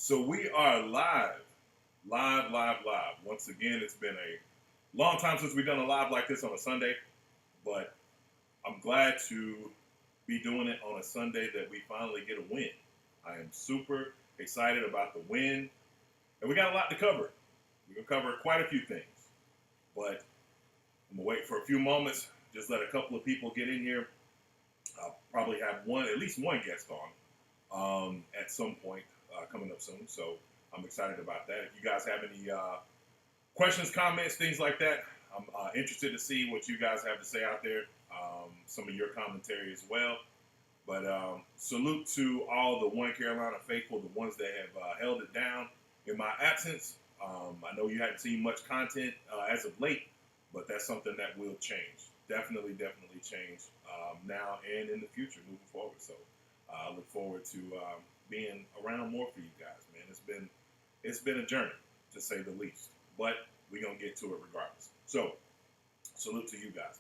So we are live. Once again, it's been a long time since we've done a live like this on a Sunday, but I'm glad to be doing it on a Sunday that we finally get a win. I am super excited about the win, and we got a lot to cover. We're gonna cover quite a few things, but I'm gonna wait for a few moments. Just let a couple of people get in here. I'll probably have at least one guest on at some point coming up soon. So I'm excited about that. If you guys have any questions, comments, things like that, I'm interested to see what you guys have to say out there. Some of your commentary as well. But salute to all the One Carolina faithful, the ones that have held it down in my absence. I know you haven't seen much content as of late, but that's something that will change. Definitely change now and in the future moving forward. So I look forward to being around more for you guys, man. It's been a journey to say the least, but we're gonna get to it regardless. So salute to you guys.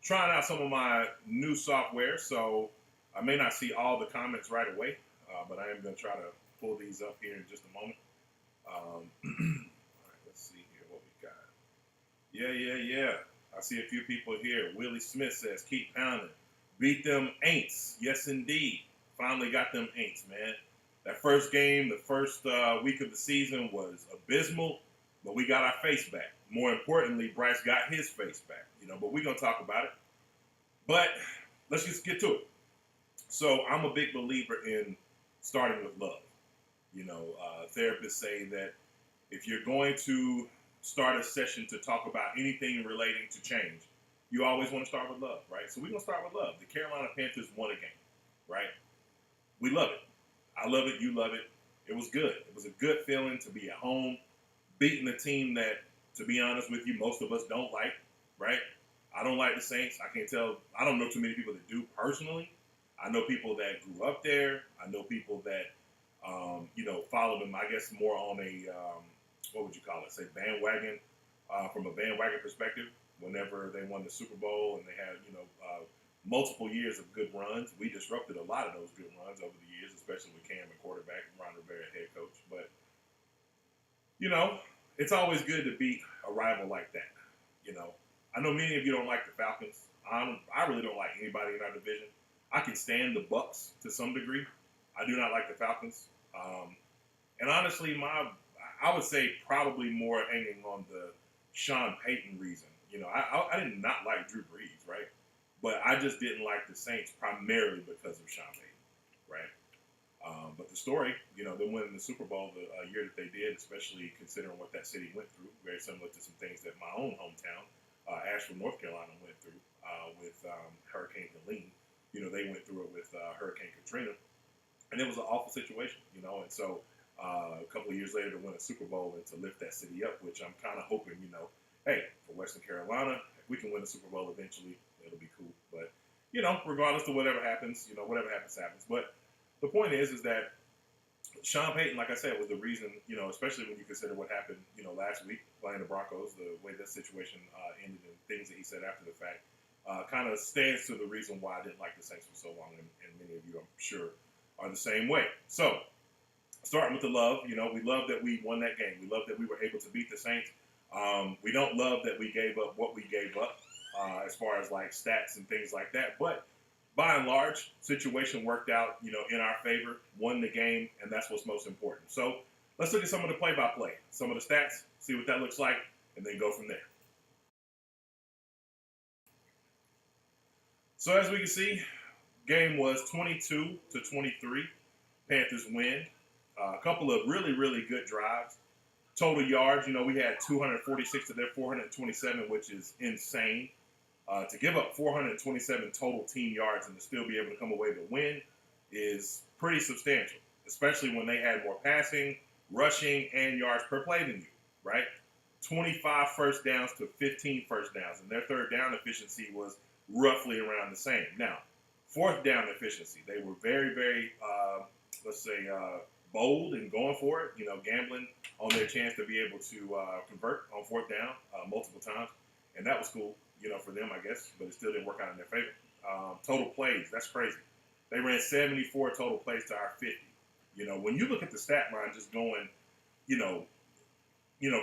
Trying out some of my new software, so I may not see all the comments right away, but I am gonna try to pull these up here in just a moment. All right, let's see here what we got. Yeah. I see a few people here. Willie Smith says, keep pounding. Beat them Aints. Yes, indeed. Finally got them Aints, man. That first game, the first week of the season was abysmal, but we got our face back. More importantly, Bryce got his face back, but we're going to talk about it. But let's just get to it. So I'm a big believer in starting with love. Therapists say that if you're going to start a session to talk about anything relating to change, you always want to start with love, right? So we're going to start with love. The Carolina Panthers won a game, right? We love it. I love it. You love it. It was good. It was a good feeling to be at home, beating a team that, to be honest with you, most of us don't like, right? I don't like the Saints. I don't know too many people that do personally. I know people that grew up there. I know people that, follow them, I guess, more on a, what would you call it, say bandwagon, from a bandwagon perspective. Whenever they won the Super Bowl and they had, multiple years of good runs. We disrupted a lot of those good runs over the years, especially with Cam at quarterback and Ron Rivera head coach. But, it's always good to beat a rival like that. I know many of you don't like the Falcons. I really don't like anybody in our division. I can stand the Bucks to some degree. I do not like the Falcons. And honestly, I would say probably more hanging on the Sean Payton reason. I did not like Drew Brees, right? But I just didn't like the Saints primarily because of Sean Payton, right? But the story, them winning the Super Bowl the year that they did, especially considering what that city went through, very similar to some things that my own hometown, Asheville, North Carolina, went through with Hurricane Helene. They went through it with Hurricane Katrina, and it was an awful situation, and so a couple of years later to win a Super Bowl and to lift that city up, which I'm kind of hoping, hey, for Western Carolina, if we can win a Super Bowl eventually, it'll be cool. But, regardless of whatever happens, whatever happens. But the point is that Sean Payton, like I said, was the reason, especially when you consider what happened, last week playing the Broncos, the way that situation ended and things that he said after the fact, kind of stands to the reason why I didn't like the Saints for so long, and many of you, I'm sure, are the same way. So, starting with the love, we love that we won that game. We love that we were able to beat the Saints. We don't love that we gave up what we gave up as far as like stats and things like that. But by and large, situation worked out, in our favor, won the game, and that's what's most important. So let's look at some of the play-by-play, some of the stats, see what that looks like, and then go from there. So as we can see, game was 22-23. Panthers win. A couple of really good drives. Total yards, we had 246 to their 427, which is insane. To give up 427 total team yards and to still be able to come away with a win is pretty substantial, especially when they had more passing, rushing, and yards per play than you, right? 25 first downs to 15 first downs, and their third down efficiency was roughly around the same. Now, fourth down efficiency, they were very, bold and going for it, gambling on their chance to be able to convert on fourth down multiple times. And that was cool, for them, I guess, but it still didn't work out in their favor. Total plays, that's crazy. They ran 74 total plays to our 50. When you look at the stat line, just going, you know,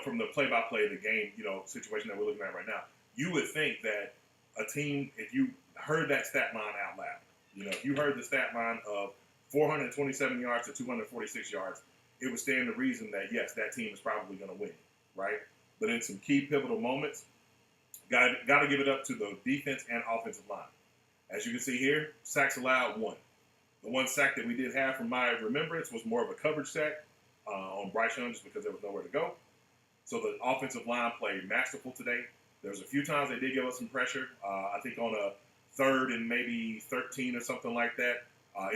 from the play-by-play of the game, situation that we're looking at right now, you would think that a team, if you heard that stat line out loud, if you heard the stat line of 427 yards to 246 yards, it would stand to reason that, yes, that team is probably going to win, right? But in some key pivotal moments, got to give it up to the defense and offensive line. As you can see here, sacks allowed, 1. The one sack that we did have, from my remembrance, was more of a coverage sack on Bryce Young, just because there was nowhere to go. So the offensive line played masterful today. There was a few times they did give us some pressure. I think on a 3rd and maybe 13 or something like that. I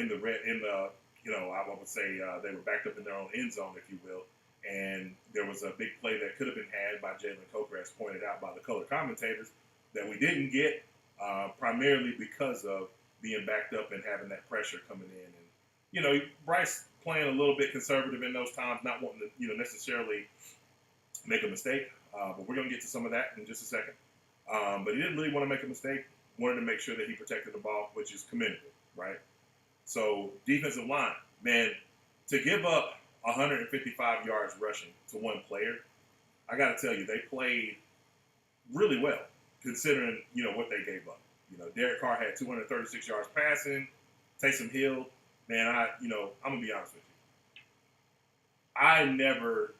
would say they were backed up in their own end zone, if you will. And there was a big play that could have been had by Jalen Coker, as pointed out by the color commentators, that we didn't get, primarily because of being backed up and having that pressure coming in. And, Bryce playing a little bit conservative in those times, not wanting to, necessarily make a mistake. But we're going to get to some of that in just a second. But he didn't really want to make a mistake. Wanted to make sure that he protected the ball, which is commendable, right? So defensive line, man, to give up 155 yards rushing to one player, I got to tell you, they played really well, considering, what they gave up. Derek Carr had 236 yards passing. Taysom Hill, man, I'm going to be honest with you. I never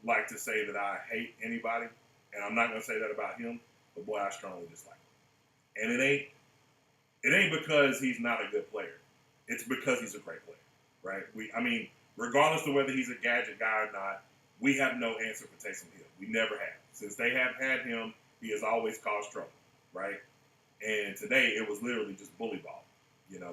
like to say that I hate anybody, and I'm not going to say that about him, but boy, I strongly dislike him. And it ain't because he's not a good player. It's because he's a great player, right? Regardless of whether he's a gadget guy or not, we have no answer for Taysom Hill. We never have. Since they have had him, he has always caused trouble, right? And today, it was literally just bully ball.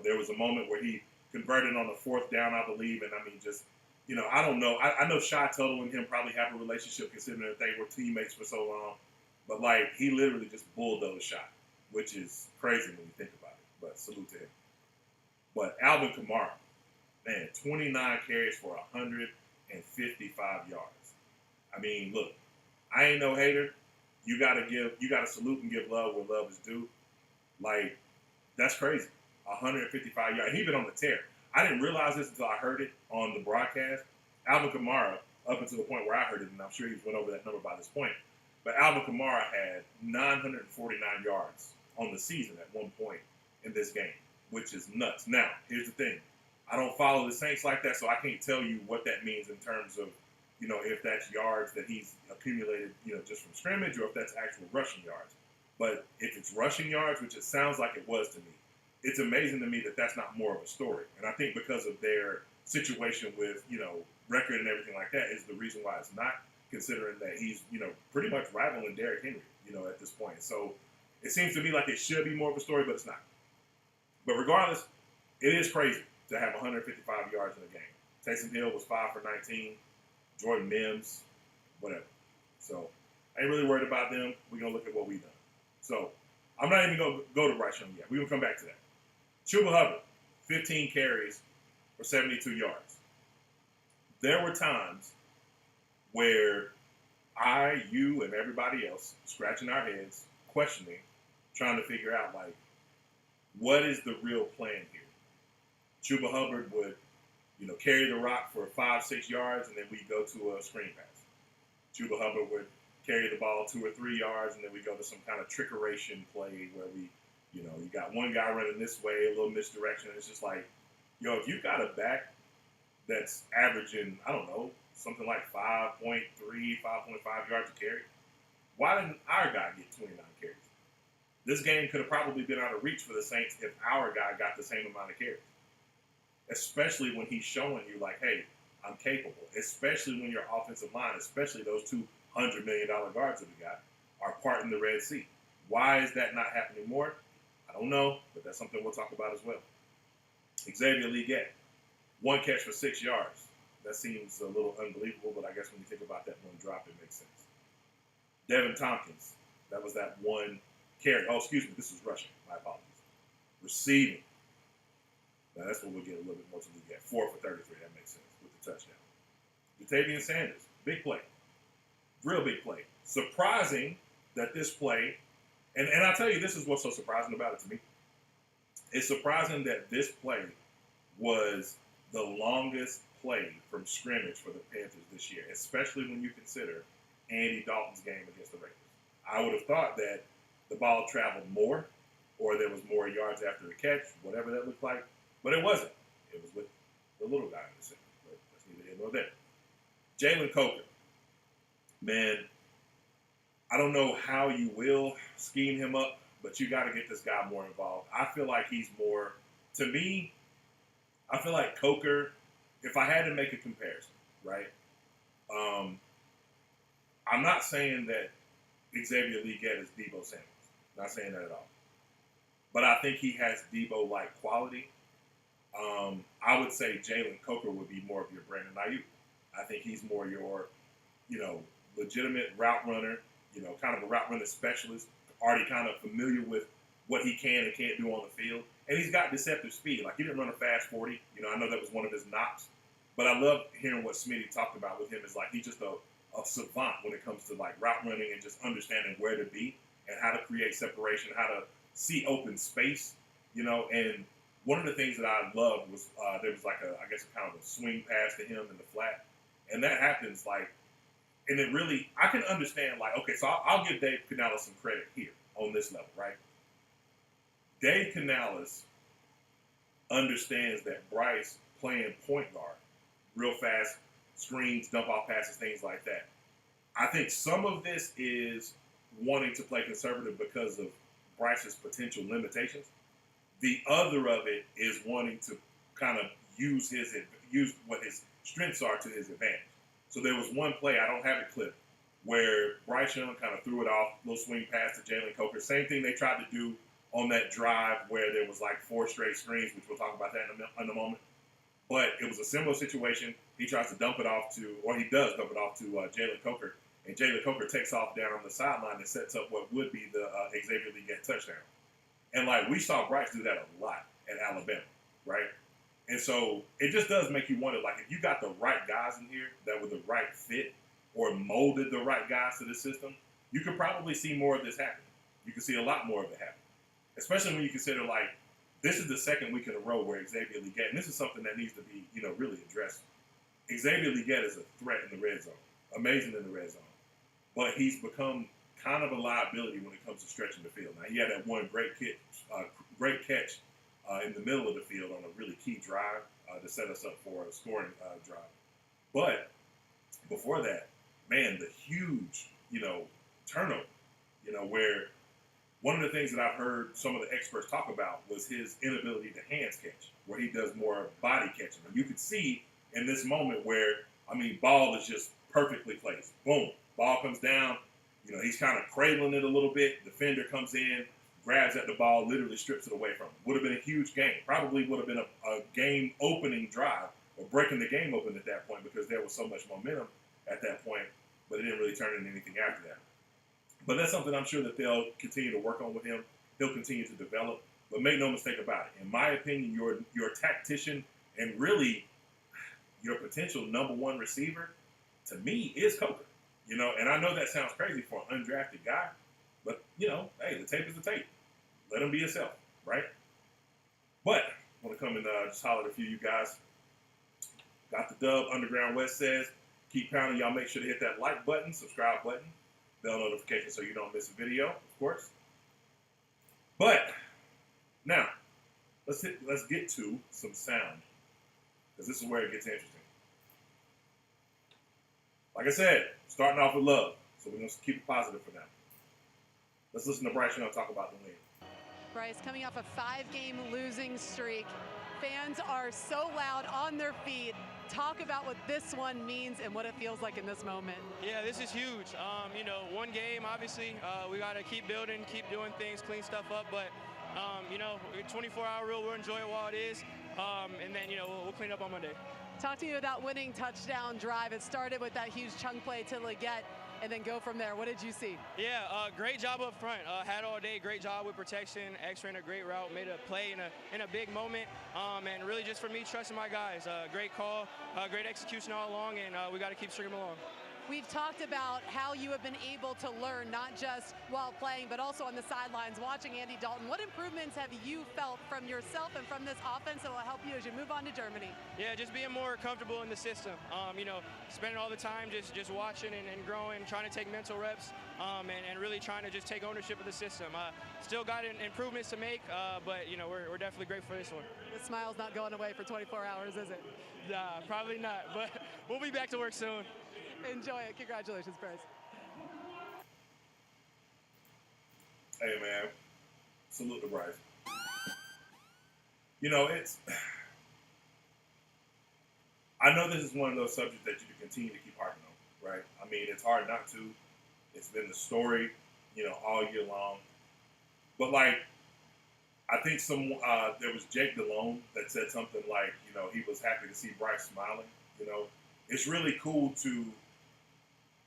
There was a moment where he converted on the 4th down, I believe, and I don't know. I know Shy Tuttle and him probably have a relationship, considering that they were teammates for so long. But, he literally just bulldozed Shy, which is crazy when you think about it. But salute to him. But Alvin Kamara, man, 29 carries for 155 yards. Look, I ain't no hater. You gotta salute and give love where love is due. That's crazy. 155 yards. He been on the tear. I didn't realize this until I heard it on the broadcast. Alvin Kamara, up until the point where I heard it, and I'm sure he's went over that number by this point, but Alvin Kamara had 949 yards on the season at one point in this game, which is nuts. Now, here's the thing. I don't follow the Saints like that, so I can't tell you what that means in terms of, if that's yards that he's accumulated, just from scrimmage, or if that's actual rushing yards. But if it's rushing yards, which it sounds like it was to me, it's amazing to me that that's not more of a story. And I think because of their situation with, record and everything like that is the reason why it's not, considering that he's, pretty much rivaling Derrick Henry, at this point. So it seems to me like it should be more of a story, but it's not. But regardless, it is crazy to have 155 yards in a game. Taysom Hill was 5 for 19. Jordan Mims, whatever. So I ain't really worried about them. We're going to look at what we've done. So I'm not even going to go to Bryce Young yet. We're going to come back to that. Chuba Hubbard, 15 carries for 72 yards. There were times where you, and everybody else scratching our heads, questioning, trying to figure out, what is the real plan here? Chuba Hubbard would, carry the rock for 5-6 yards, and then we go to a screen pass. Chuba Hubbard would carry the ball 2 or 3 yards, and then we go to some kind of trickeration play where we, you got one guy running this way, a little misdirection. It's just if you got a back that's averaging, I don't know, something like 5.3, 5.5 yards a carry, why didn't our guy get 29 carries? This game could have probably been out of reach for the Saints if our guy got the same amount of carries. Especially when he's showing you, hey, I'm capable. Especially when your offensive line, especially those $200 million guards that we got, are parting the Red Sea. Why is that not happening more? I don't know, but that's something we'll talk about as well. Xavier Leggett, 1 catch for 6 yards. That seems a little unbelievable, but I guess when you think about that one drop, it makes sense. Devin Tompkins, that was that 1 carry. Oh, excuse me, this is rushing. My apologies. Receiving. Now, that's what we'll get a little bit more to Leggett. 4 for 33, that makes sense, with the touchdown. Jatavian Sanders, big play. Real big play. Surprising that this play, and I'll tell you, this is what's so surprising about it to me. It's surprising that this play was the longest play from scrimmage for the Panthers this year, especially when you consider Andy Dalton's game against the Raiders. I would have thought that the ball traveled more, or there was more yards after the catch, whatever that looked like, but it wasn't. It was with the little guy in the center. But that's neither here nor there. Jalen Coker, man, I don't know how you will scheme him up, but you got to get this guy more involved. I feel like he's more, to me, I feel like Coker, if I had to make a comparison, right? I'm not saying that Xavier Legette is Debo Samuels. Not saying that at all. But I think he has Debo-like quality. I would say Jalen Coker would be more of your Brandon Ayuk. I think he's more your, legitimate route runner, kind of a route runner specialist, already kind of familiar with what he can and can't do on the field. And he's got deceptive speed. Like, he didn't run a fast 40. I know that was one of his knocks. But I love hearing what Smitty talked about with him. Is like, he's just a savant when it comes to, like, route running and just understanding where to be and how to create separation, how to see open space, And one of the things that I loved was there was like I guess a kind of a swing pass to him in the flat. And that happens, like, and it really, I can understand, like, okay, so I'll give Dave Canales some credit here on this level, right? Dave Canales understands that Bryce playing point guard, real fast screens, dump off passes, things like that. I think some of this is wanting to play conservative because of Bryce's potential limitations. The other of it is wanting to kind of use what his strengths are to his advantage. So there was one play, I don't have it clipped, where Bryce Young kind of threw it off, little swing pass to Jalen Coker. Same thing they tried to do on that drive where there was like 4 straight screens, which we'll talk about that in a moment. But it was a similar situation. He tries to dump it off to, or he does dump it off to Jalen Coker, and Jalen Coker takes off down on the sideline and sets up what would be the Xavier Legette touchdown. And, like, we saw Bryce do that a lot at Alabama, right? And so it just does make you wonder, like, if you got the right guys in here that were the right fit or molded the right guys to the system, you could probably see more of this happen. You could see a lot more of it happen, especially when you consider, like, this is the second week in a row where Xavier Legette, and this is something that needs to be, really addressed. Xavier Legette is a threat in the red zone, amazing in the red zone, but he's become kind of a liability when it comes to stretching the field. Now, he had that one great catch in the middle of the field on a really key drive to set us up for a scoring drive. But before that, man, the huge, turnover, where one of the things that I've heard some of the experts talk about was his inability to hands catch, where he does more body catching. And you could see in this moment where, ball is just perfectly placed. Boom, ball comes down. He's kind of cradling it a little bit. Defender comes in, grabs at the ball, literally strips it away from him. Would have been a huge game. Probably would have been a game-opening drive or breaking the game open at that point because there was so much momentum at that point, but it didn't really turn into anything after that. But that's something I'm sure that they'll continue to work on with him. He'll continue to develop. But make no mistake about it. In my opinion, your tactician and really your potential number one receiver, to me, is Coker. And I know that sounds crazy for an undrafted guy, but, hey, the tape is the tape. Let him be himself, right? But I want to come and just holler at a few of you guys. Got the dub. Underground West says, keep pounding. Y'all make sure to hit that like button, subscribe button, bell notification so you don't miss a video, of course. But now, let's get to some sound, because this is where it gets interesting. Like I said, starting off with love, so we're going to keep it positive for now. Let's listen to Bryce Young talk about the win. Bryce coming off a 5-game losing streak. Fans are so loud on their feet. Talk about what this one means and what it feels like in this moment. Yeah, this is huge. One game, obviously, we got to keep building, keep doing things, clean stuff up. But, 24-hour rule, we'll enjoy it while it is. And then, we'll clean up on Monday. Talk to me about winning touchdown drive. It started with that huge chunk play to Legette and then go from there. What did you see? Yeah, great job up front. Had all day, great job with protection. X ran a great route, made a play in a big moment. And really just for me, trusting my guys. Great call, great execution all along, and we got to keep stringing them along. We've talked about how you have been able to learn, not just while playing, but also on the sidelines, watching Andy Dalton. What improvements have you felt from yourself and from this offense that will help you as you move on to Germany? Yeah, just being more comfortable in the system. Spending all the time just watching and growing, trying to take mental reps, and really trying to just take ownership of the system. Still got improvements to make, but we're definitely grateful for this one. The smile's not going away for 24 hours, is it? Nah, probably not, but we'll be back to work soon. Enjoy it. Congratulations, Bryce. Hey, man. Salute to Bryce. It's... I know this is one of those subjects that you can continue to keep harping on, right? I mean, it's hard not to. It's been the story, all year long. But, I think there was Jake Delhomme that said something like, he was happy to see Bryce smiling. It's really cool to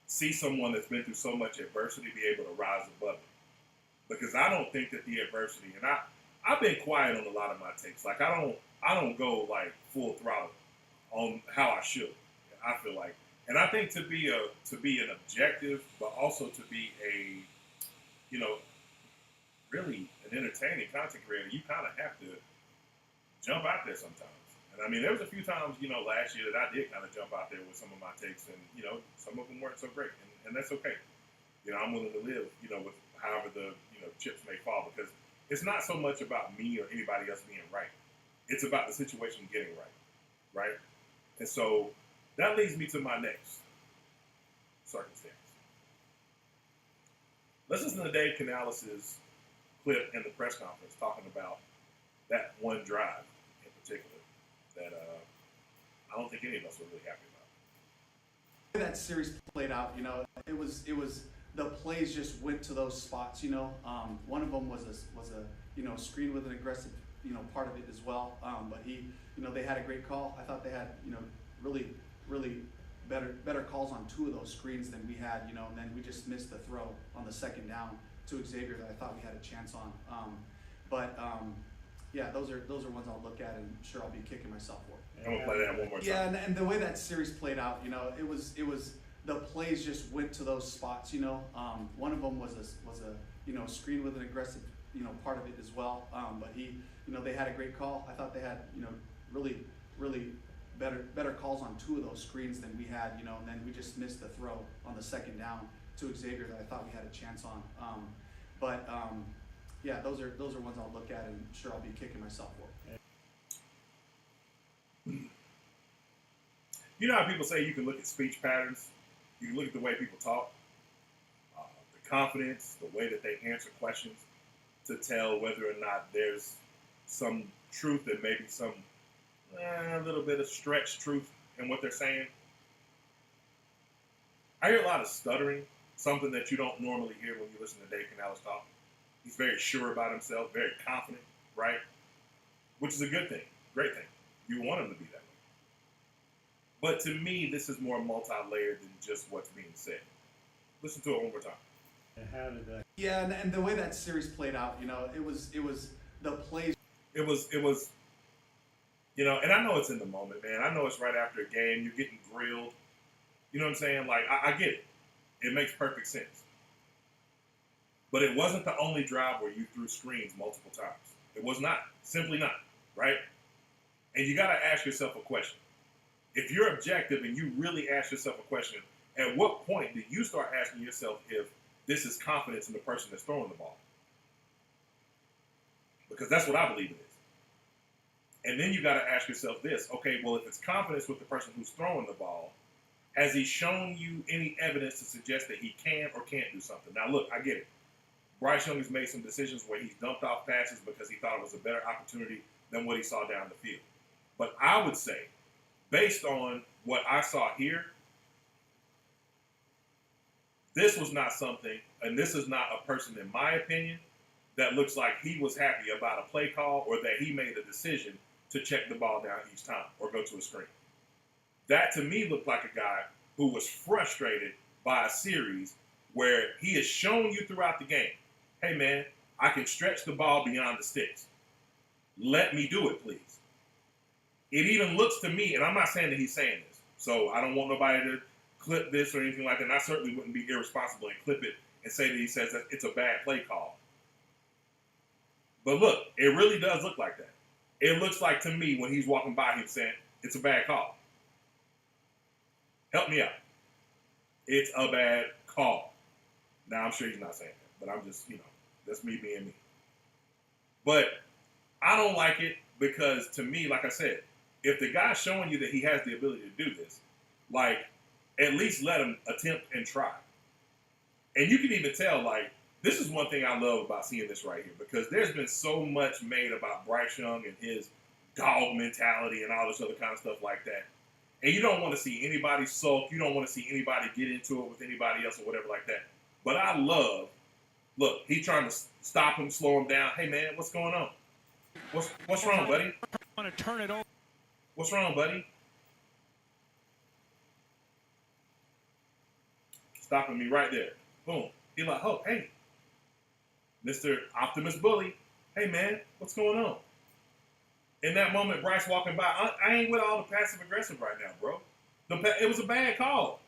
see someone that's been through so much adversity be able to rise above it. Because I don't think that the adversity, and I've been quiet on a lot of my takes. I don't go full throttle on how I should. I feel like, and I think to be an objective, but also to be a, really an entertaining content creator, you kind of have to jump out there sometimes. And I mean, there was a few times, last year that I did kind of jump out there with some of my takes, and some of them weren't so great, and that's okay. I'm willing to live, with however the chips may fall, because it's not so much about me or anybody else being right. It's about the situation getting right? And so that leads me to my next circumstance. Let's listen to Dave Canales' clip in the press conference talking about that one drive in particular that I don't think any of us were really happy about. That series played out, it was the plays just went to those spots, one of them was a screen with an aggressive, part of it as well. But they had a great call. I thought they had, really better calls on two of those screens than we had, and then we just missed the throw on the second down to Xavier that I thought we had a chance on. Yeah, those are ones I'll look at, and sure I'll be kicking myself for. I'm gonna play that one more time. Yeah, and the way that series played out, it was the plays just went to those spots. One of them was a screen with an aggressive, part of it as well. But they had a great call. I thought they had, really better calls on two of those screens than we had, and then we just missed the throw on the second down to Xavier that I thought we had a chance on. Yeah, those are ones I'll look at, and sure I'll be kicking myself for. You know how people say you can look at speech patterns, you can look at the way people talk, the confidence, the way that they answer questions, to tell whether or not there's some truth and maybe some a little bit of stretched truth in what they're saying. I hear a lot of stuttering, something that you don't normally hear when you listen to Dave Canales talk. He's very sure about himself, very confident, right? Which is a good thing, great thing. You want him to be that way. But to me, this is more multi-layered than just what's being said. Listen to it one more time. And how did that? Yeah, and the way that series played out, it was the plays. It was, and I know it's in the moment, man. I know it's right after a game. You're getting grilled. You know what I'm saying? I get it. It makes perfect sense. But it wasn't the only drive where you threw screens multiple times. It was not. Simply not. Right? And you got to ask yourself a question. If you're objective and you really ask yourself a question, at what point do you start asking yourself if this is confidence in the person that's throwing the ball? Because that's what I believe it is. And then you got to ask yourself this. Okay, well, if it's confidence with the person who's throwing the ball, has he shown you any evidence to suggest that he can or can't do something? Now, look, I get it. Bryce Young has made some decisions where he's dumped off passes because he thought it was a better opportunity than what he saw down the field. But I would say, based on what I saw here, this was not something, and this is not a person, in my opinion, that looks like he was happy about a play call or that he made a decision to check the ball down each time or go to a screen. That, to me, looked like a guy who was frustrated by a series where he has shown you throughout the game, hey, man, I can stretch the ball beyond the sticks. Let me do it, please. It even looks to me, and I'm not saying that he's saying this, so I don't want nobody to clip this or anything like that. And I certainly wouldn't be irresponsible and clip it and say that he says that it's a bad play call. But look, it really does look like that. It looks like to me when he's walking by him saying, it's a bad call. Help me out. It's a bad call. Now, I'm sure he's not saying that, but I'm just, that's me being me. But I don't like it because to me, like I said, if the guy's showing you that he has the ability to do this, like, at least let him attempt and try. And you can even tell, like, this is one thing I love about seeing this right here, because there's been so much made about Bryce Young and his dog mentality and all this other kind of stuff like that. And you don't want to see anybody sulk. You don't want to see anybody get into it with anybody else or whatever like that. But I love, look, he's trying to stop him, slow him down. Hey, man, what's going on? What's wrong, buddy? I want to turn it over. What's wrong, buddy? Stopping me right there. Boom. He's like, oh, hey, Mr. Optimus Bully. Hey, man, what's going on? In that moment, Bryce walking by, I ain't with all the passive-aggressive right now, bro. It was a bad call.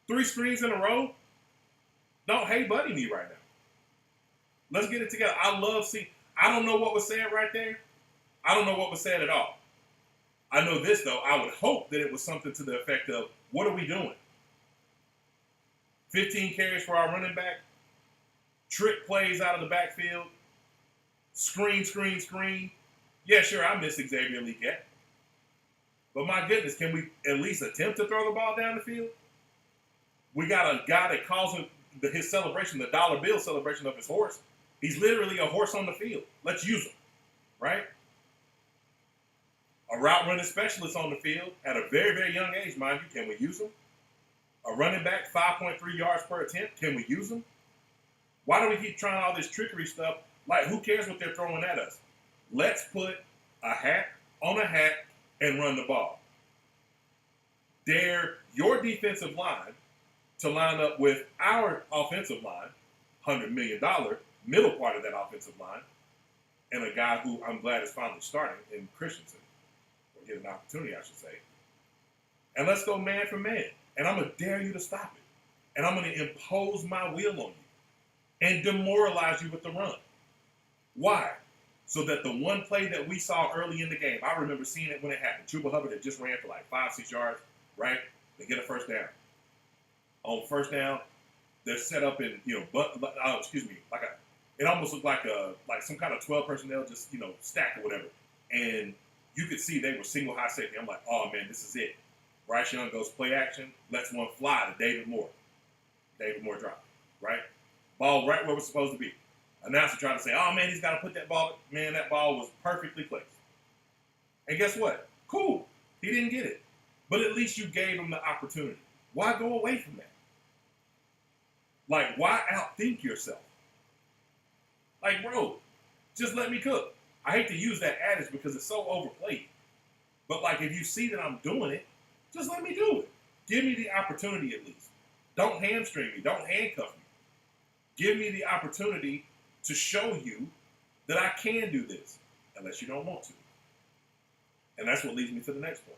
3 screens in a row. Don't hey buddy me right now. Let's get it together. I don't know what was said right there. I don't know what was said at all. I know this, though. I would hope that it was something to the effect of, what are we doing? 15 carries for our running back. Trick plays out of the backfield. Screen. Yeah, sure, I miss Xavier Legette. But my goodness, can we at least attempt to throw the ball down the field? We got a guy that calls his celebration, the dollar bill celebration of his horse. He's literally a horse on the field. Let's use him, right? A route running specialist on the field at a very, very young age, mind you. Can we use him? A running back, 5.3 yards per attempt. Can we use him? Why do we keep trying all this trickery stuff? Like, who cares what they're throwing at us? Let's put a hat on a hat and run the ball. Dare your defensive line to line up with our offensive line, $100 million, middle part of that offensive line, and a guy who I'm glad is finally starting in Christensen, or get an opportunity, I should say. And let's go man for man. And I'm going to dare you to stop it. And I'm going to impose my will on you and demoralize you with the run. Why? So that the one play that we saw early in the game, I remember seeing it when it happened. Chuba Hubbard had just ran for like 5-6 yards, right? They get a first down. On first down, they're set up in, it almost looked like some kind of 12 personnel just, stacked or whatever. And you could see they were single high safety. I'm like, oh man, this is it. Bryce Young goes play action, lets one fly to David Moore. David Moore drop, right? Ball right where it was supposed to be. Announcer tried to say, oh man, he's got to put that ball. Man, that ball was perfectly placed. And guess what? Cool. He didn't get it. But at least you gave him the opportunity. Why go away from that? Like, why outthink yourself? Like, bro, just let me cook. I hate to use that adage because it's so overplayed. But, like, if you see that I'm doing it, just let me do it. Give me the opportunity at least. Don't hamstring me. Don't handcuff me. Give me the opportunity to show you that I can do this, unless you don't want to. And that's what leads me to the next point.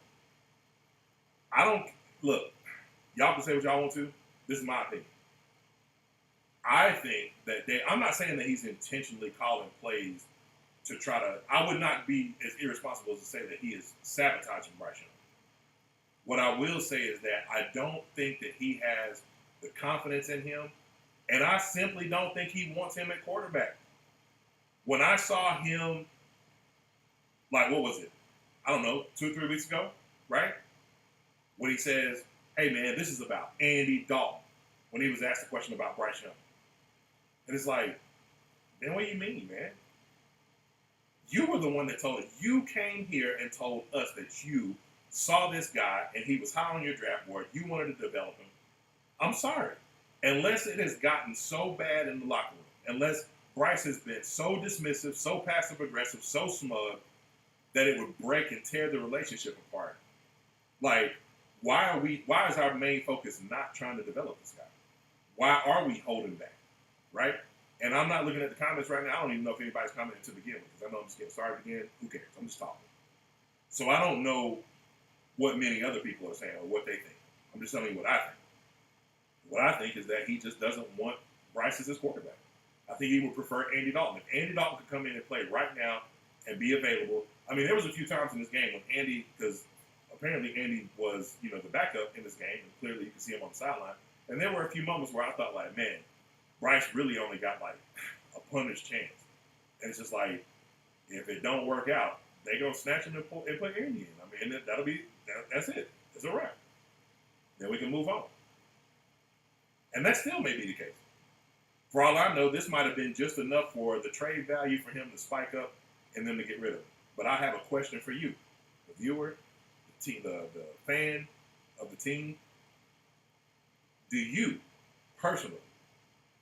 Look, y'all can say what y'all want to. This is my opinion. I think that I'm not saying that he's intentionally calling plays to try to, I would not be as irresponsible as to say that he is sabotaging Bryce Young. What I will say is that I don't think that he has the confidence in him, and I simply don't think he wants him at quarterback. When I saw him, like, what was it? I don't know, 2 or 3 weeks ago, right? When he says, hey, man, this is about Andy Dalton, when he was asked a question about Bryce Young. And it's like, man, what do you mean, man? You were the one that told it. You came here and told us that you saw this guy and he was high on your draft board. You wanted to develop him. I'm sorry. Unless it has gotten so bad in the locker room, unless Bryce has been so dismissive, so passive-aggressive, so smug, that it would break and tear the relationship apart. Like, why is our main focus not trying to develop this guy? Why are we holding back, right? And I'm not looking at the comments right now. I don't even know if anybody's commenting to begin with, because I know I'm just getting started again. Who cares? I'm just talking. So I don't know what many other people are saying or what they think. I'm just telling you what I think. What I think is that he just doesn't want Bryce as his quarterback. I think he would prefer Andy Dalton. If Andy Dalton could come in and play right now and be available. I mean, there was a few times in this game when Andy, because apparently Andy was, the backup in this game, and clearly you can see him on the sideline. And there were a few moments where I thought, like, man, Bryce really only got, like, a punter's chance. And it's just like, if it don't work out, they going to snatch him and put Andy in. I mean, that's it. It's a wrap. Then we can move on. And that still may be the case. For all I know, this might have been just enough for the trade value for him to spike up and then to get rid of him. But I have a question for you, the viewer, the team, the fan of the team. Do you, personally,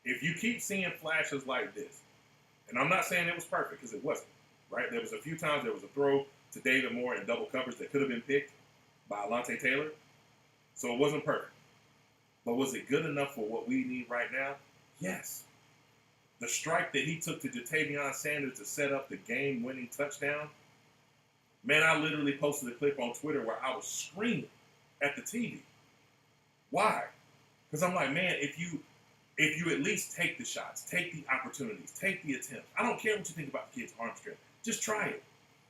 if you keep seeing flashes like this, and I'm not saying it was perfect because it wasn't, right? There was a few times there was a throw to David Moore in double coverage that could have been picked by Alontae Taylor. So it wasn't perfect. But was it good enough for what we need right now? Yes. The strike that he took to Jatavion Sanders to set up the game-winning touchdown, man, I literally posted a clip on Twitter where I was screaming at the TV. Why? Because I'm like, man, if you at least take the shots, take the opportunities, take the attempts. I don't care what you think about the kid's arm strength. Just try it.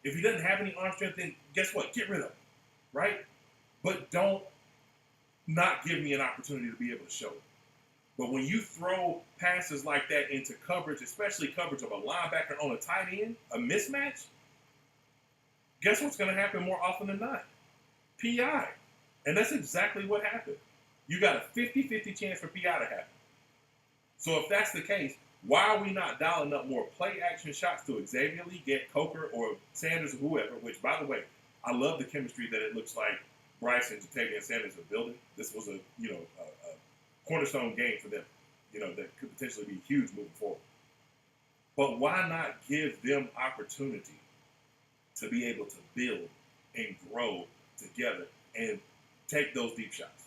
If he doesn't have any arm strength, then guess what? Get rid of him, right? But don't not give me an opportunity to be able to show it. But when you throw passes like that into coverage, especially coverage of a linebacker on a tight end, a mismatch, guess what's going to happen more often than not? PI. And that's exactly what happened. You got a 50-50 chance for PI to happen. So if that's the case, why are we not dialing up more play-action shots to Xavier Lee, get Coker, or Sanders, or whoever, which, by the way, I love the chemistry that it looks like Bryce and Jatavion Sanders are building. This was a cornerstone game for them, that could potentially be huge moving forward. But why not give them opportunity to be able to build and grow together and take those deep shots,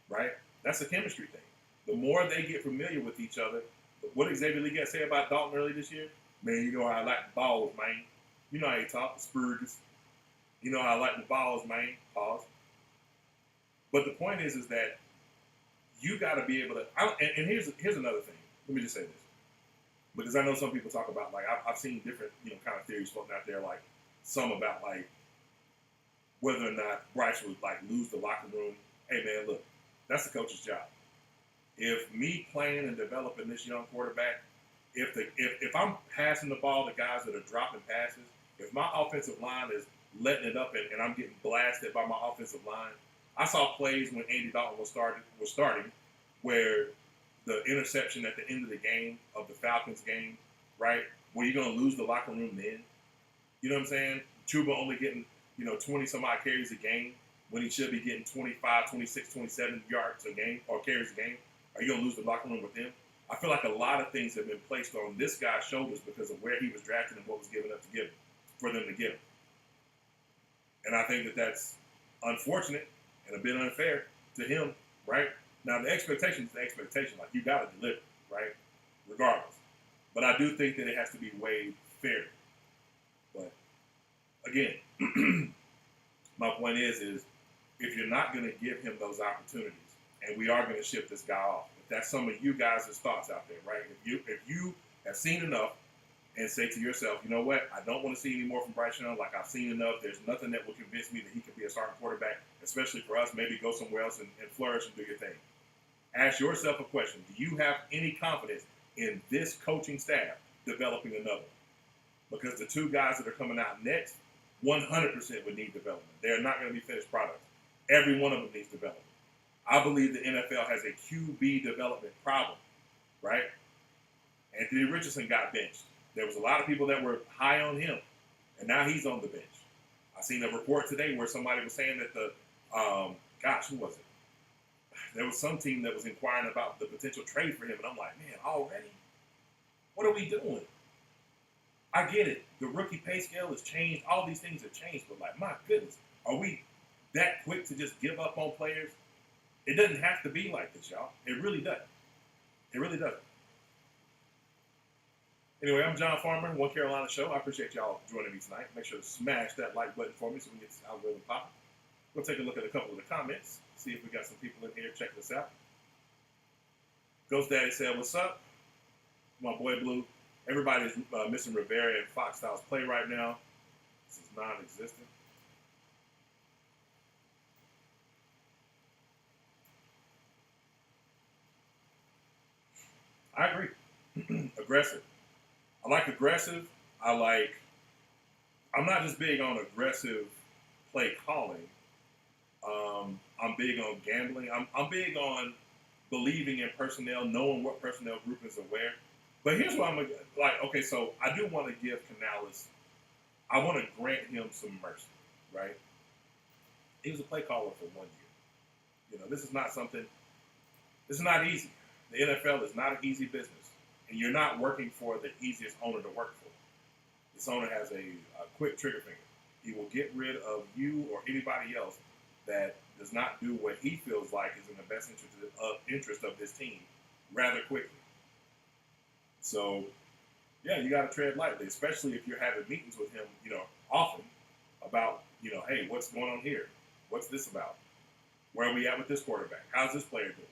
right? That's a chemistry thing. The more they get familiar with each other, what did Xavier Lee say about Dalton early this year? Man, you know how I like the balls, man. You know how he talks, Spurgers. You know how I like the balls, man. Pause. But the point is that you got to be able to. And here's another thing. Let me just say this, because I know some people talk about, like, I've seen different kind of theories floating out there, like some about like whether or not Bryce would like lose the locker room. Hey man, look, that's the coach's job. If me playing and developing this young quarterback, if I'm passing the ball to guys that are dropping passes, if my offensive line is letting it up and I'm getting blasted by my offensive line. I saw plays when Andy Dalton was starting where the interception at the end of the game, of the Falcons game, right, where you're going to lose the locker room then. You know what I'm saying? Chuba only getting, 20 some odd carries a game when he should be getting 25, 26, 27 yards a game or carries a game. Are you going to lose the locker room with him? I feel like a lot of things have been placed on this guy's shoulders because of where he was drafted and what was given up to give him, for them to get him. And I think that that's unfortunate and a bit unfair to him, right? Now, the expectation is the expectation. Like, you got to deliver, right? Regardless. But I do think that it has to be weighed fairly. But, again, my point is if you're not going to give him those opportunities, and we are going to ship this guy off, if that's some of you guys' thoughts out there, right? If you have seen enough and say to yourself, you know what, I don't want to see any more from Bryce Young. Like, I've seen enough. There's nothing that will convince me that he can be a starting quarterback, especially for us. Maybe go somewhere else and flourish and do your thing. Ask yourself a question. Do you have any confidence in this coaching staff developing another? Because the two guys that are coming out next, 100% would need development. They're not going to be finished products. Every one of them needs development. I believe the NFL has a QB development problem, right? Anthony Richardson got benched. There was a lot of people that were high on him, and now he's on the bench. I seen a report today where somebody was saying that who was it? There was some team that was inquiring about the potential trade for him, and I'm like, man, already? What are we doing? I get it. The rookie pay scale has changed. All these things have changed, but like, my goodness, are we that quick to just give up on players? It doesn't have to be like this, y'all. It really doesn't. It really doesn't. Anyway, I'm John Farmer, One Carolina Show. I appreciate y'all joining me tonight. Make sure to smash that like button for me so we can get this algorithm popping. We'll take a look at a couple of the comments, see if we got some people in here checking us out. Ghost Daddy said, "What's up? My boy Blue. Everybody's missing Rivera and Fox Styles play right now. This is non-existent." I agree. Aggressive. I like aggressive. I'm not just big on aggressive play calling. I'm big on gambling. I'm big on believing in personnel, knowing what personnel groupings are where. But here's what I'm like. Okay, so I do want to give Canales. I want to grant him some mercy, right? He was a play caller for 1 year. You know, this is not something. This is not easy. The NFL is not an easy business, and you're not working for the easiest owner to work for. This owner has a quick trigger finger. He will get rid of you or anybody else that does not do what he feels like is in the best interest of this team rather quickly. So, yeah, you got to tread lightly, especially if you're having meetings with him, often about, hey, what's going on here? What's this about? Where are we at with this quarterback? How's this player doing?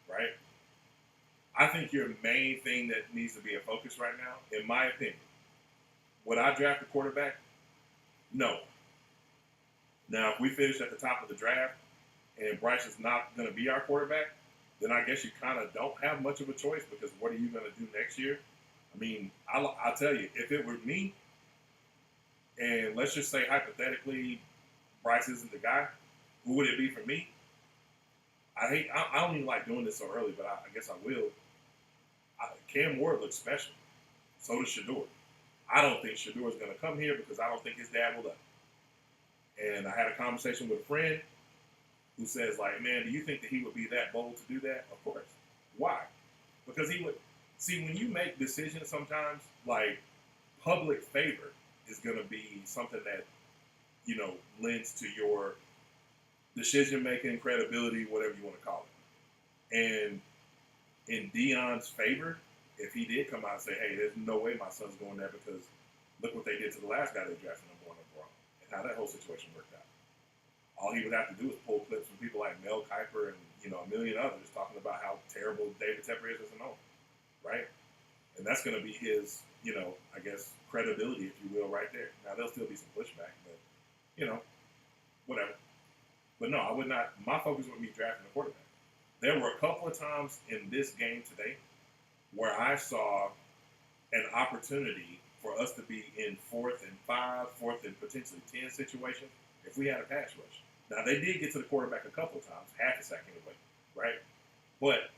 Right? I think your main thing that needs to be a focus right now, in my opinion, would I draft a quarterback? No. Now, if we finish at the top of the draft and Bryce is not going to be our quarterback, then I guess you kind of don't have much of a choice, because what are you going to do next year? I mean, I'll tell you, if it were me, and let's just say hypothetically Bryce isn't the guy, who would it be for me? I don't even like doing this so early, but I guess I will. Cam Ward looks special. So does Shador. I don't think Shador is going to come here because I don't think his dad will let him. And I had a conversation with a friend who says, like, man, do you think that he would be that bold to do that? Of course. Why? Because he would. See, when you make decisions sometimes, like, public favor is going to be something that, lends to your decision-making, credibility, whatever you want to call it. And in Deion's favor, if he did come out and say, hey, there's no way my son's going there because look what they did to the last guy they drafted #1 overall and how that whole situation worked out. All he would have to do is pull clips from people like Mel Kiper and, a million others talking about how terrible David Tepper is as an owner, right? And that's going to be his, I guess, credibility, if you will, right there. Now, there'll still be some pushback, but, whatever. But no, I would not. My focus would be drafting a quarterback. There were a couple of times in this game today where I saw an opportunity for us to be in 4th and 5, 4th and potentially 10 situation if we had a pass rush. Now, they did get to the quarterback a couple of times, half a sack anyway, right? But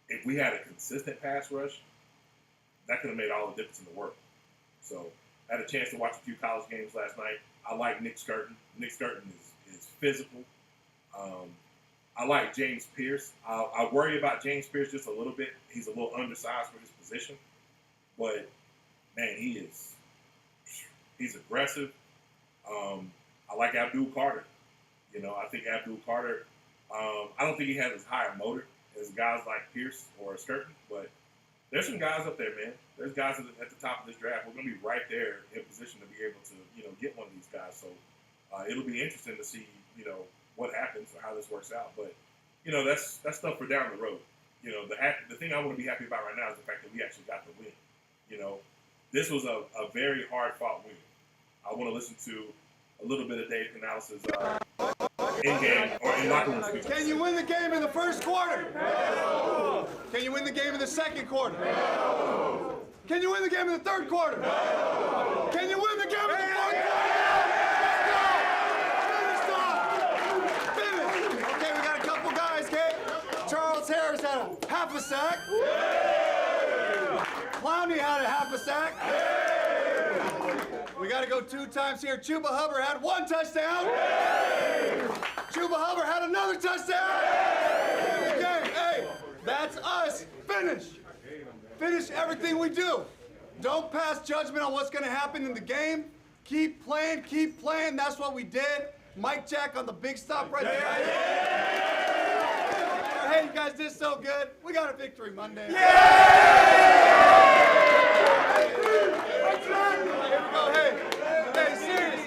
if we had a consistent pass rush, that could have made all the difference in the world. So I had a chance to watch a few college games last night. I like Nick Skirton. Nick Skirton is physical. I like James Pierce. I worry about James Pierce just a little bit. He's a little undersized for his position. But, man, he's aggressive. I like Abdul Carter. I think Abdul Carter, I don't think he has as high a motor as guys like Pierce or Skirton, but there's some guys up there, man. There's guys at the top of this draft. We're going to be right there in position to be able to, get one of these guys. So it'll be interesting to see, what happens or how this works out. But, that's stuff for down the road. The thing I want to be happy about right now is the fact that we actually got the win. This was a very hard-fought win. I want to listen to a little bit of Dave Canales' in-game or in-locker room speech. Can you win the game in the first quarter? No. Can you win the game in the second quarter? No. Can you win the game in the third quarter? No. Can you win the game in the fourth quarter? Finish. Okay, we got a couple guys, okay? Charles Harris had a half a sack. Clowney had a half a sack. We got to go 2 times here. Chuba Hubbard had 1 touchdown. Chuba Hubbard had another touchdown. Okay, hey, that's us. Finish. Finish everything we do. Don't pass judgment on what's going to happen in the game. Keep playing, keep playing. That's what we did. Mike Jack on the big stop right there. Hey, you guys did so good. We got a victory Monday. Here we go.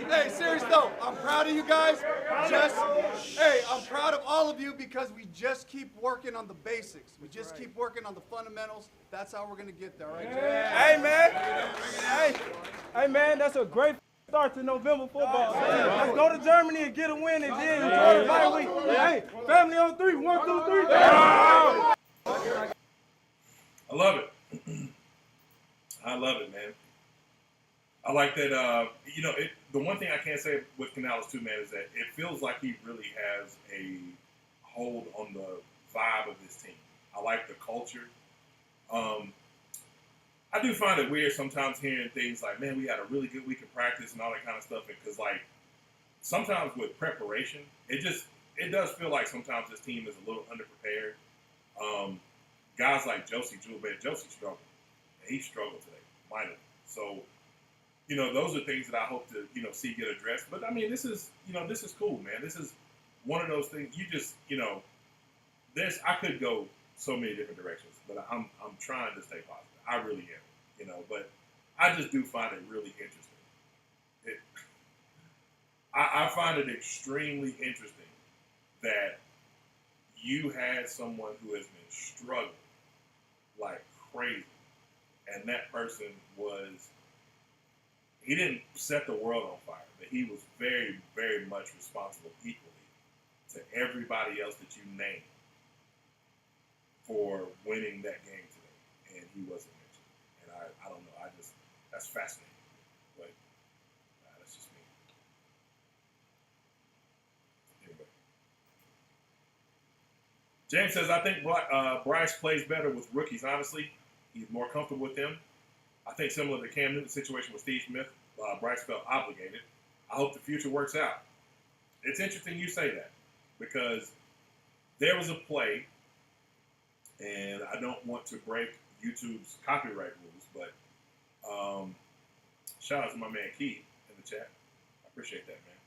Hey, seriously. serious though, I'm proud of you guys. Hey, I'm proud of all of you because we just keep working on the basics. We just keep working on the fundamentals. That's how we're gonna get there, right? Hey man, hey man, that's a great start to November football. Let's go to Germany and get a win, and then enjoy the bye week. Hey, family on three. 1, 2, 3. I love it. I love it, man. I like that. The one thing I can't say with Canales too, man, is that it feels like he really has a hold on the vibe of this team. I like the culture. I do find it weird sometimes hearing things like, man, we had a really good week of practice and all that kind of stuff. Because, like, sometimes with preparation, it does feel like sometimes this team is a little underprepared. Guys like Josie struggled. And he struggled today, mightily. So, those are things that I hope to, see get addressed. But, I mean, this is cool, man. This is one of those things you just, I could go so many different directions. But I'm trying to stay positive. I really am. But I just do find it really interesting. I find it extremely interesting that you had someone who has been struggling like crazy, and that person he didn't set the world on fire, but he was very, very much responsible equally to everybody else that you named for winning that game today, and he wasn't mentioned. And I don't know. That's fascinating. But that's just me. Anyway. James says, I think Bryce plays better with rookies, honestly. He's more comfortable with them. I think similar to Cam Newton's situation with Steve Smith, Bryce felt obligated. I hope the future works out. It's interesting you say that because there was a play, and I don't want to break YouTube's copyright rules, but shout out to my man Keith in the chat. I appreciate that, man.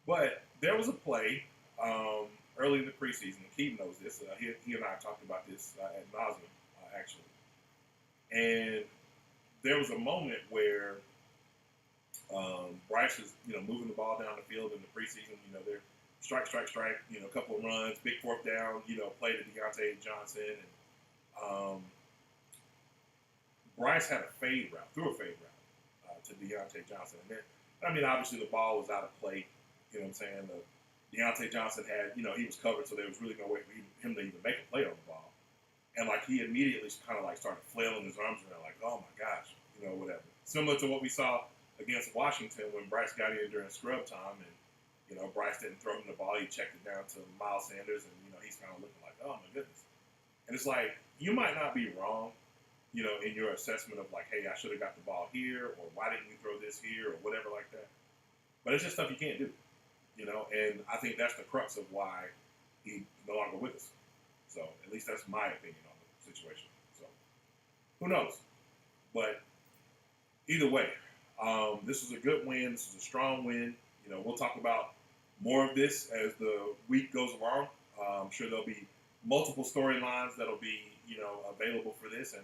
But there was a play early in the preseason, and Keith knows this. He and I talked about this ad nauseum, actually. And there was a moment where Bryce is, moving the ball down the field in the preseason. They're strike, a couple of runs, big fourth down, play to Deontay Johnson. And Bryce had threw a fade route to Deontay Johnson. And then, obviously the ball was out of play. You know what I'm saying? Deontay Johnson had, he was covered, so there was really no way for him to even make a play on the ball. And, he immediately kind of, started flailing his arms around, oh, my gosh, whatever. Similar to what we saw against Washington when Bryce got in during scrub time and, Bryce didn't throw him the ball. He checked it down to Miles Sanders, and, he's kind of looking like, oh, my goodness. And it's like, you might not be wrong, in your assessment of, hey, I should have got the ball here, or why didn't you throw this here, or whatever like that. But it's just stuff you can't do, and I think that's the crux of why he's no longer with us. So at least that's my opinion on the situation. So who knows? But either way, this was a good win. This was a strong win. We'll talk about more of this as the week goes along. I'm sure there'll be multiple storylines that'll be, available for this. And,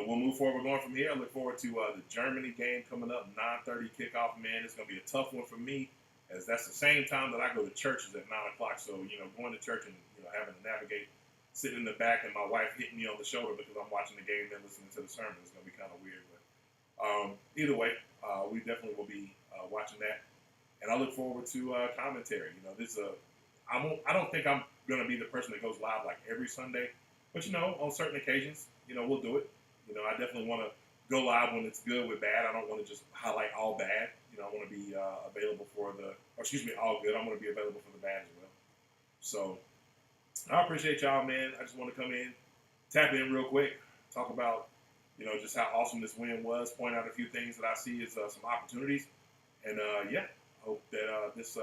we'll move forward going from here. I look forward to the Germany game coming up, 9:30 kickoff. Man, it's going to be a tough one for me, as that's the same time that I go to churches at 9 o'clock. So, going to church and, having to navigate, sitting in the back and my wife hitting me on the shoulder because I'm watching the game and listening to the sermon is going to be kind of weird. But either way, we definitely will be watching that. And I look forward to commentary. I don't think I'm going to be the person that goes live every Sunday. But, on certain occasions, we'll do it. I definitely want to go live when it's good with bad. I don't want to just highlight all bad. I want to be available for all good. I want to be available for the bad as well. So I appreciate y'all, man. I just want to come in, tap in real quick, talk about, just how awesome this win was, point out a few things that I see as some opportunities. And, I hope that this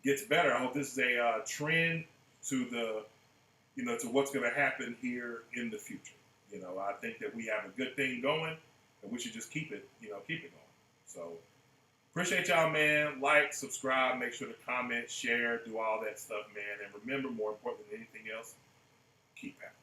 gets better. I hope this is a trend to to what's going to happen here in the future. I think that we have a good thing going, and we should just keep it going. So appreciate y'all, man. Like, subscribe, make sure to comment, share, do all that stuff, man. And remember, more important than anything else, keep happy.